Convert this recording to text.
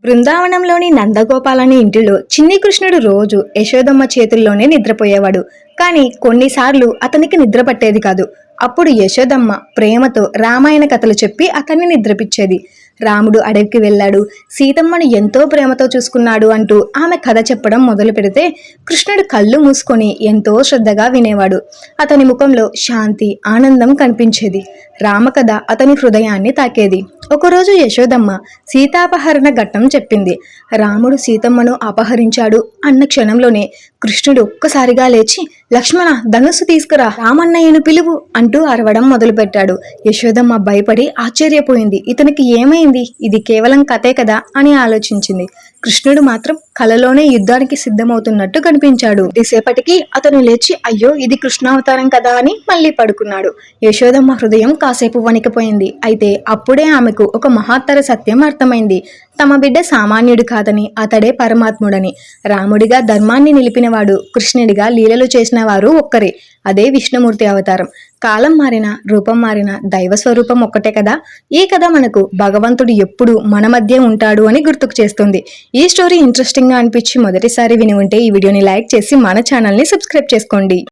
బృందావనంలోని నందగోపాలని ఇంటిలో చిన్ని కృష్ణుడు రోజు యశోదమ్మ చేతుల్లోనే నిద్రపోయేవాడు. కానీ కొన్నిసార్లు అతనికి నిద్ర పట్టేది కాదు. అప్పుడు యశోదమ్మ ప్రేమతో రామాయణ కథలు చెప్పి అతన్ని నిద్రపిచ్చేది. రాముడు అడవికి వెళ్ళాడు, సీతమ్మను ఎంతో ప్రేమతో చూసుకున్నాడు అంటూ ఆమె కథ చెప్పడం మొదలు పెడితే కృష్ణుడు కళ్ళు మూసుకొని ఎంతో శ్రద్ధగా వినేవాడు. అతని ముఖంలో శాంతి, ఆనందం కనిపించేది. రామకథ అతని హృదయాన్ని తాకేది. ఒకరోజు యశోదమ్మ సీతాపహరణ ఘట్టం చెప్పింది. రాముడు సీతమ్మను అపహరించాడు అన్న క్షణంలోనే కృష్ణుడు ఒక్కసారిగా లేచి, లక్ష్మణ, ధనుస్సు తీసుకురా, రామన్నయ్యను పిలువు అంటూ అరవడం మొదలుపెట్టాడు. యశోదమ్మ భయపడి ఆశ్చర్యపోయింది. ఇతనికి ఏమైంది? ఇది కేవలం కథే కదా అని ఆలోచించింది. కృష్ణుడు మాత్రం కలలోనే యుద్ధానికి సిద్ధమవుతున్నట్టు కనిపించాడు. కొద్దిసేపటికి అతను లేచి, అయ్యో ఇది కృష్ణావతారం కదా అని మళ్ళీ పడుకున్నాడు. యశోదమ్మ హృదయం కాసేపు వణికిపోయింది. అయితే అప్పుడే ఆమెకు ఒక మహత్తర సత్యం అర్థమైంది. తమ బిడ్డ సామాన్యుడు కాదని, అతడే పరమాత్ముడని. రాముడిగా ధర్మాన్ని నిలిపినవాడు, కృష్ణుడిగా లీలలు చేసిన వారు ఒక్కరే. అదే విష్ణుమూర్తి అవతారం. కాలం మారిన, రూపం మారిన, దైవ స్వరూపం ఒక్కటే కదా. ఈ కథ మనకు భగవంతుడు ఎప్పుడు మన మధ్య ఉంటాడు అని గుర్తుకు చేస్తుంది. ఈ స్టోరీ ఇంట్రెస్టింగ్ గా అనిపించి మొదటిసారి విని ఉంటే ఈ వీడియోని లైక్ చేసి మన ఛానల్ని సబ్స్క్రైబ్ చేసుకోండి.